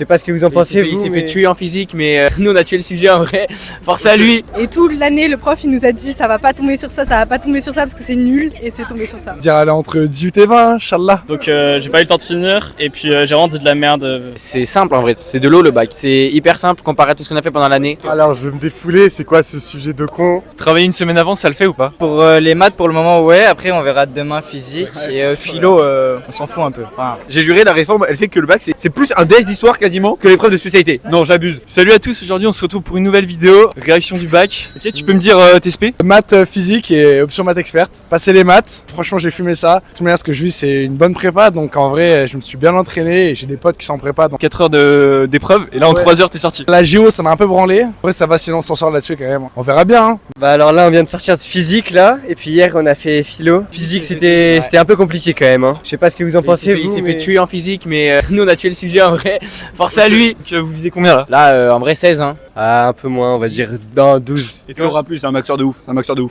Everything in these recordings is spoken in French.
sais pas ce que vous en pensez, Il s'est fait tuer en physique, mais nous on a tué le sujet en vrai. Force à lui. Et toute l'année, le prof il nous a dit ça va pas tomber sur ça, ça va pas tomber sur ça parce que c'est nul, et c'est tombé sur ça. Dire aller entre 18 et 20, Inch'Allah. Donc j'ai pas eu le temps de finir et puis j'ai vraiment dit de la merde. C'est simple en vrai, c'est de l'eau le bac. C'est hyper simple comparé à tout ce qu'on a fait pendant l'année. Alors je vais me défouler, c'est quoi ce sujet de con? Travailler une semaine avant, ça le fait ou pas? Pour les maths pour le moment ouais, après on verra demain physique et philo on s'en fout un peu. Enfin, j'ai juré, la réforme elle fait que le bac c'est plus un DS d'histoire quasiment que l'épreuve de spécialité. Non, j'abuse. Salut à tous, aujourd'hui on se retrouve pour une nouvelle vidéo, réaction du bac. Ok, tu peux me dire tes SP? Maths physique et option maths experte. Passer les maths, franchement j'ai fumé ça. De toute manière ce que je vis c'est une bonne prépa, donc en vrai je me suis bien entraîné et j'ai des potes qui sont en prépa. Donc 4 heures d'épreuve et là en 3 heures t'es sorti. la géo ça m'a un peu branlé. Après ça va, sinon on s'en sort là-dessus quand même. On verra bien hein. Bah alors là on vient de sortir de physique là, et puis hier on a fait philo. Physique c'était un peu compliqué quand même hein. Je sais pas ce que vous en pensez vous. Il s'est fait tuer en physique, mais nous on a tué le sujet en vrai. Force à lui. Donc vous visez combien là? Là en vrai 16 hein. Ah un peu moins, on va dire dans 12. Et tu l'auras plus, c'est un maxeur de ouf,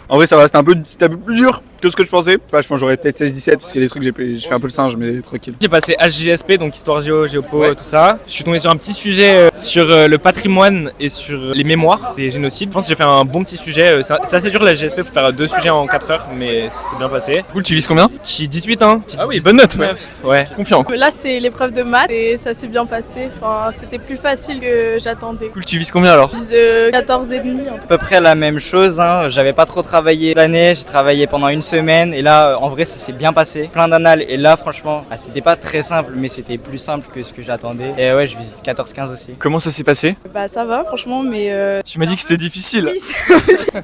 En vrai ça va, c'était un peu plus dur que ce que je pensais. Je pense que j'aurais peut-être 16-17 parce qu'il y a des trucs j'ai fait un peu le singe mais tranquille. J'ai passé HGSP, donc histoire géo, géopo, tout ça. Je suis tombé sur un petit sujet sur le patrimoine et sur les mémoires des génocides. Je pense que j'ai fait un bon petit sujet. C'est assez dur la HGSP, faut faire 2 sujets en 4 heures, mais c'est bien passé. Cool, tu vises combien? J'ai 18 ans. Ah oui, bonne note. Ouais, confiant. Là c'était l'épreuve de maths et ça s'est bien passé. Enfin, c'était plus facile que j'attendais. Cool, tu vises combien alors? Je vise 14 et demi. à peu près la même chose hein. J'avais pas trop travaillé l'année, j'ai travaillé pendant une semaine et là en vrai ça s'est bien passé. Plein d'annales et là franchement c'était pas très simple mais c'était plus simple que ce que j'attendais. Et ouais je vise 14-15 aussi. Comment ça s'est passé? Bah ça va franchement mais... Tu m'as dit que c'était difficile. Oui,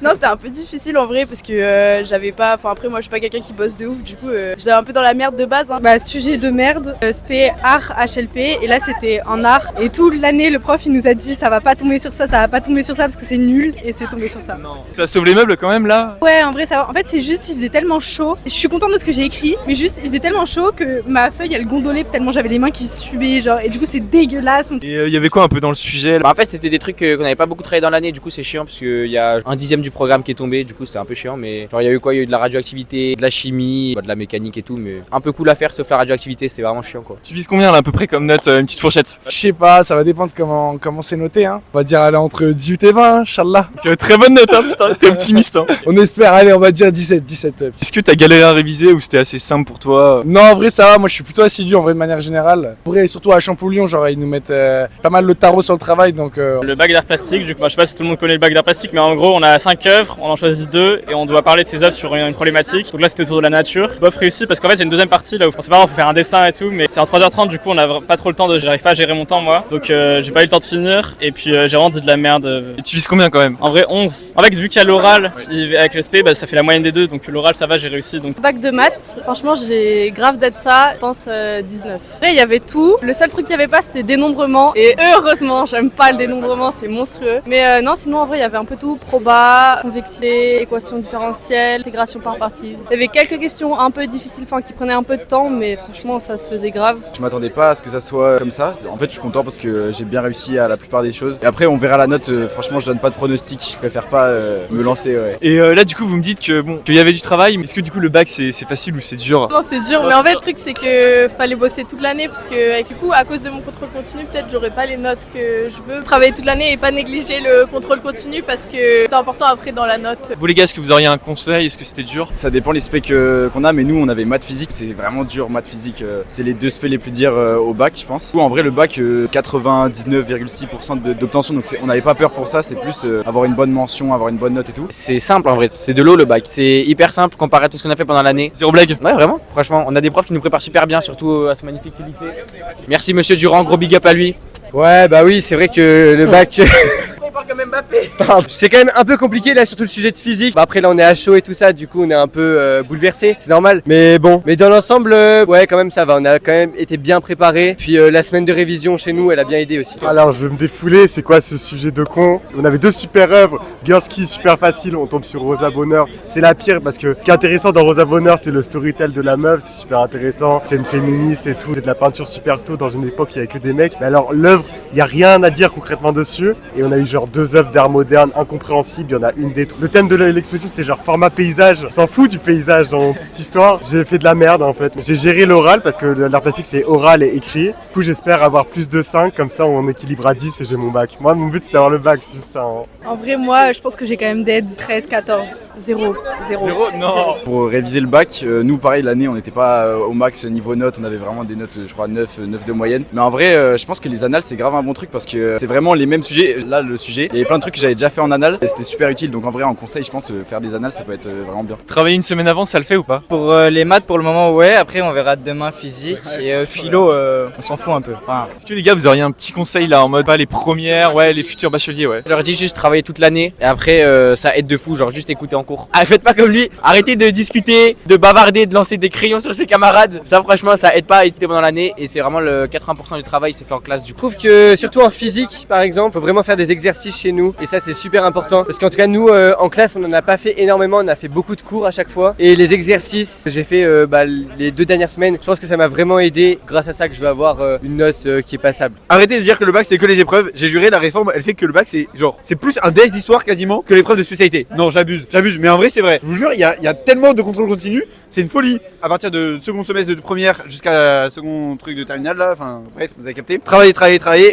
non c'était un peu difficile en vrai parce que j'avais pas... Enfin après moi je suis pas quelqu'un qui bosse de ouf du coup j'étais un peu dans la merde de base hein. Bah sujet de merde, SP, art, HLP, et là c'était en art. Et toute l'année le prof il nous a dit ça va pas tomber sur ça, ça va pas tomber sur ça parce que c'est nul, et c'est tombé sur ça. Ça sauve les meubles quand même là? Ouais en vrai ça va, en fait c'est juste il faisait tellement chaud, je suis contente de ce que j'ai écrit, mais juste il faisait tellement chaud que ma feuille elle gondolait tellement j'avais les mains qui suaient genre, et du coup c'est dégueulasse. Et il y avait quoi un peu dans le sujet là? En fait c'était des trucs qu'on n'avait pas beaucoup travaillé dans l'année, du coup c'est chiant parce qu'il y a 1/10 du programme qui est tombé, du coup c'était un peu chiant, mais genre il y a eu quoi? Il y a eu de la radioactivité, de la chimie, de la mécanique et tout, mais un peu cool à faire sauf la radioactivité, c'est vraiment chiant quoi. Tu vises combien là à peu près comme note, une petite fourchette? Je sais pas, ça va dépendre comment c'est noté hein. On va dire aller entre 18 et 20 Inch'Allah. Très bonne note hein, putain, t'es optimiste hein. On espère, allez on va dire 17. Est-ce que t'as galéré à réviser ou c'était assez simple pour toi? Non en vrai ça va, moi je suis plutôt assidu en vrai de manière générale. En vrai surtout à Champollion, genre ils nous mettent pas mal le tarot sur le travail donc... Le bac d'art plastique, je sais pas si tout le monde connaît le bac d'art plastique, mais en gros on a 5 œuvres, on en choisit 2 et on doit parler de ces œuvres sur une problématique. Donc là c'était autour de la nature. Bof réussi parce qu'en fait il y a une deuxième partie là où on sait pas, on faut faire un dessin et tout, mais c'est en 3h30 du coup on a pas trop le temps j'arrive pas à gérer mon temps moi. Donc j'ai pas eu le temps de finir et puis j'ai vraiment dit de la merde. Et tu vises combien quand même? En vrai 11. En fait vu qu'il y a l'oral avec le SP, bah, ça fait la moyenne des deux, donc l'oral ça va, j'ai réussi donc. Bac de maths, franchement j'ai grave d'être ça, je pense 19. Après il y avait tout, le seul truc qu'il y avait pas c'était dénombrement, et heureusement j'aime pas le dénombrement, c'est monstrueux. Mais non sinon en vrai il y avait un peu tout, proba, convexité, équation différentielle, intégration par partie. Il y avait quelques questions un peu difficiles, enfin qui prenaient un peu de temps, mais franchement ça se faisait grave. Je m'attendais pas à ce que ça soit comme ça. En fait je suis content parce que j'ai bien réussi à la plupart des choses. Et après on verra la note, franchement je donne pas de pronostic, je préfère pas me lancer ouais. Et là du coup vous me dites que bon qu'il y avait du travail, mais est-ce que du coup le bac c'est facile ou c'est dur? Non c'est dur, mais en fait le truc c'est que fallait bosser toute l'année parce que avec, du coup à cause de mon contrôle continu peut-être j'aurais pas les notes que je veux. Travailler toute l'année et pas négliger le contrôle continu parce que c'est important après dans la note. Vous les gars, est-ce que vous auriez un conseil? Est-ce que c'était dur? Ça dépend les specs qu'on a, mais nous on avait maths physique, c'est vraiment dur maths physique. C'est les 2 specs les plus durs au bac je pense. Ou en vrai le bac 99,6% d'obtention, donc on n'avait pas peur pour ça, c'est plus avoir une bonne mention, avoir une bonne note et tout. C'est simple en vrai, c'est de l'eau le bac, c'est hyper simple comparé à tout ce qu'on a fait pendant l'année. Zéro blague? Ouais vraiment, franchement, on a des profs qui nous préparent super bien, surtout à ce magnifique lycée. Merci monsieur Durand, gros big up à lui. Ouais bah oui c'est vrai que le bac... Il parle comme Mbappé. C'est quand même un peu compliqué là, surtout le sujet de physique. Bah, après là on est à chaud et tout ça, du coup on est un peu bouleversé, c'est normal. Mais bon, mais dans l'ensemble, ouais quand même ça va, on a quand même été bien préparé. Puis la semaine de révision chez nous, elle a bien aidé aussi. Alors je vais me défouler, c'est quoi ce sujet de con? On avait 2 super œuvres, Gursky super facile, on tombe sur Rosa Bonheur. C'est la pire parce que ce qui est intéressant dans Rosa Bonheur c'est le storytell de la meuf, c'est super intéressant. C'est une féministe et tout, c'est de la peinture super tôt dans une époque où il n'y avait que des mecs. Mais alors l'œuvre Il n'y a rien à dire concrètement dessus. Et on a eu genre 2 œuvres d'art moderne incompréhensibles. Il y en a une détruite. Le thème de l'exposition, c'était genre format paysage. On s'en fout du paysage dans cette histoire. J'ai fait de la merde en fait. J'ai géré l'oral parce que l'art plastique c'est oral et écrit. Du coup, j'espère avoir plus de 5. Comme ça, on équilibre à 10 et j'ai mon bac. Moi, mon but c'est d'avoir le bac. C'est juste ça. En vrai, moi, je pense que j'ai quand même d'aide 13, 14, 0. Non. Pour réviser le bac, nous pareil l'année on n'était pas au max niveau notes, on avait vraiment des notes je crois 9 de moyenne. Mais en vrai je pense que les annales c'est grave un bon truc parce que c'est vraiment les mêmes sujets. Là le sujet, il y avait plein de trucs que j'avais déjà fait en annales et c'était super utile. Donc en vrai en conseil je pense faire des annales ça peut être vraiment bien. Travailler une semaine avant, ça le fait ou pas? Pour les maths pour le moment ouais, après on verra demain physique et philo on s'en fout un peu. Enfin, Est-ce que les gars vous auriez un petit conseil là en mode pas les premières, ouais les futurs bacheliers ouais? Je leur dis juste travailler toute l'année et après ça aide de fou, genre juste écouter en cours. Ah, faites pas comme lui, arrêtez de discuter, de bavarder, de lancer des crayons sur ses camarades. Ça franchement ça aide pas à étudier pendant l'année et c'est vraiment le 80% du travail c'est fait en classe du coup. Je trouve que surtout en physique par exemple, faut vraiment faire des exercices chez nous et ça c'est super important parce qu'en tout cas nous en classe on en a pas fait énormément, on a fait beaucoup de cours à chaque fois et les exercices que j'ai fait les 2 dernières semaines, je pense que ça m'a vraiment aidé, grâce à ça que je vais avoir une note qui est passable. Arrêtez de dire que le bac c'est que les épreuves. J'ai juré, la réforme elle fait que le bac c'est plus un DES d'histoire quasiment que l'épreuve de spécialité. Non, j'abuse, mais en vrai c'est vrai. Je vous jure, il y a tellement de contrôle continu, c'est une folie. À partir de second semestre de première jusqu'à second truc de terminale là, enfin bref, vous avez capté. Travailler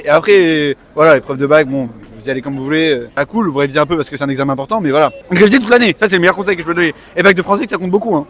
et après voilà, l'épreuve de bac, bon, vous y allez comme vous voulez. Ah cool, vous révisez un peu parce que c'est un examen important, mais voilà. Donc révisez toute l'année, ça c'est le meilleur conseil que je peux donner. Et bac de français que ça compte beaucoup hein.